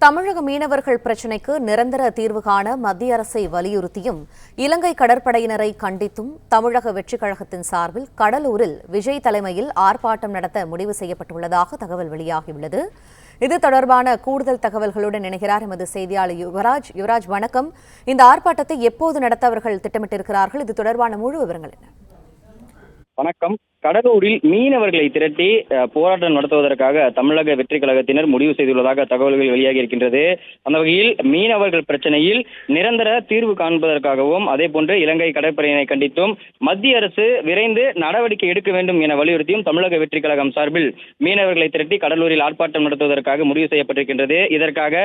தமிழக மீனவர்கள் பிரச்சினைக்கு நிரந்தர தீர்வு காண மத்திய அரசை வலியுறுத்தியும் இலங்கை கடற்படையினரை கண்டித்தும் தமிழக வெற்றிக் கழகத்தின் சார்பில் கடலூரில் விஜய் தலைமையில் ஆர்ப்பாட்டம் நடத்த முடிவு செய்யப்பட்டுள்ளதாக தகவல் வெளியாகியுள்ளது. இது தொடர்பான கூடுதல் தகவல்களுடன் இணைகிறார் எமது செய்தியாளர் யுவராஜ். யுவராஜ், வணக்கம். இந்த ஆர்ப்பாட்டத்தை எப்போது நடத்த அவர்கள் திட்டமிட்டிருக்கிறார்கள்? இது தொடர்பான முழு விவரங்கள் என்ன? வணக்கம். கடலூரில் மீனவர்களை திரட்டி போராட்டம் நடத்துவதற்காக தமிழக வெற்றி கழகத்தினர் முடிவு செய்துள்ளதாக தகவல்கள் வெளியாகி இருக்கின்றது. அந்த வகையில் மீனவர்கள் பிரச்சனையில் நிரந்தர தீர்வு காண்பதற்காகவும் அதேபோன்று இலங்கை கடற்படையினை கண்டித்தும் மத்திய அரசு விரைந்து நடவடிக்கை எடுக்க வேண்டும் என வலியுறுத்தியும் தமிழக வெற்றி கழகம் சார்பில் மீனவர்களை திரட்டி கடலூரில் ஆர்ப்பாட்டம் நடத்துவதற்காக முடிவு செய்யப்பட்டிருக்கின்றது. இதற்காக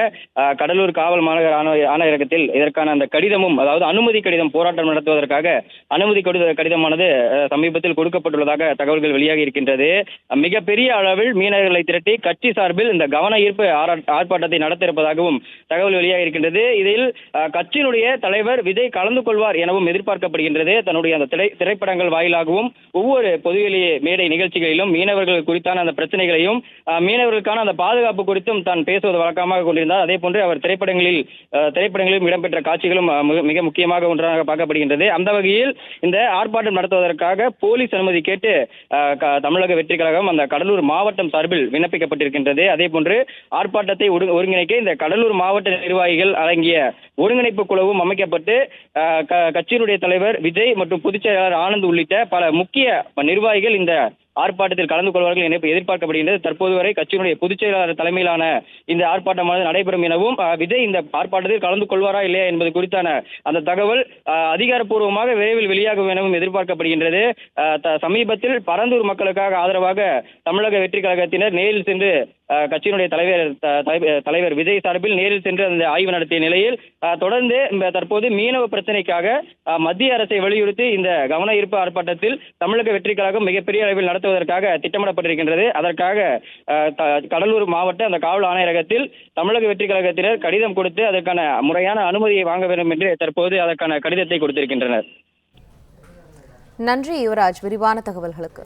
கடலூர் காவல் மாநகர ஆணையரகத்தில் இதற்கான அந்த கடிதமும், அதாவது அனுமதி கடிதம், போராட்டம் நடத்துவதற்காக அனுமதி கடிதமானது சமீபத்தில் கொடுக்கப்பட்டுள்ளதாக தகவல்கள் வெளியாகி இருக்கின்றது. மிகப்பெரிய அளவில் மீனவர்களை திரட்டி கட்சி சார்பில் இந்த கவன ஈர்ப்பு ஆர்ப்பாட்டத்தை நடத்த இருப்பதாகவும் தகவல் வெளியாகி இருக்கின்றது. இதில் கட்சியினுடைய தலைவர் விஜய் கலந்து கொள்வார் எனவும் எதிர்பார்க்கப்படுகின்றது. தன்னுடைய அந்த திரைப்படங்கள் வாயிலாகவும் ஒவ்வொரு பொதுவெளி மேடை நிகழ்ச்சிகளிலும் மீனவர்கள் குறித்தான அந்த பிரச்சனைகளையும் மீனவர்களுக்கான அந்த பாதுகாப்பு குறித்தும் தான் பேசுவது வழக்கமாக கொண்டிருந்தார். அதே போன்று அவர் திரைப்படங்களிலும் இடம்பெற்ற காட்சிகளும் மிக முக்கியமாக ஒன்றாக பார்க்கப்படுகின்றது. அந்த வகையில் இந்த ஆர்ப்பாட்டம் நடத்துவதற்காக போலீஸ் அனுமதி கேட்டு தமிழக வெற்றி கழகம் அந்த கடலூர் மாவட்டம் சார்பில் விண்ணப்பிக்கப்பட்டிருக்கின்றது. அதே போன்று ஆர்ப்பாட்டத்தை ஒருங்கிணைக்க இந்த கடலூர் மாவட்ட நிர்வாகிகள் அடங்கிய ஒருங்கிணைப்பு குழுவும் அமைக்கப்பட்டு கட்சியினுடைய தலைவர் விஜய் மற்றும் பொதுச் செயலாளர் ஆனந்த் உள்ளிட்ட பல முக்கிய நிர்வாகிகள் இந்த ஆர்ப்பாட்டத்தில் கலந்து கொள்வார்கள் என எதிர்பார்க்கப்படுகின்றது. தற்போது வரை கட்சியினுடைய பொதுச் செயலாளர் தலைமையிலான இந்த ஆர்ப்பாட்டமானது நடைபெறும் எனவும் விஜய் இந்த ஆர்ப்பாட்டத்தில் கலந்து கொள்வாரா இல்லையா என்பது குறித்தான அந்த தகவல் அதிகாரப்பூர்வமாக விரைவில் வெளியாகும் எனவும் எதிர்பார்க்கப்படுகின்றது. சமீபத்தில் பரந்தூர் மக்களுக்காக ஆதரவாக தமிழக வெற்றி கழகத்தினர் நேரில் சென்று கட்சியினுடைய தலைவர் விஜய் சார்பில் நேரில் சென்று அந்த ஆய்வு நடத்திய நிலையில் தொடர்ந்து தற்போது மீனவ பிரச்சனைக்காக மத்திய அரசை வலியுறுத்தி இந்த கவன ஈர்ப்பு ஆர்ப்பாட்டத்தில் தமிழக வெற்றி கழகம் மிகப்பெரிய அளவில் நடத்துவதற்காக திட்டமிடப்பட்டிருக்கின்றது. அதற்காக கடலூர் மாவட்ட அந்த காவல் ஆணையரகத்தில் தமிழக வெற்றி கழகத்தினர் கடிதம் கொடுத்து அதற்கான முறையான அனுமதியை வாங்க வேண்டும் என்று தற்போது அதற்கான கடிதத்தை கொடுத்திருக்கின்றனர். நன்றி யுவராஜ், விரிவான தகவல்களுக்கு.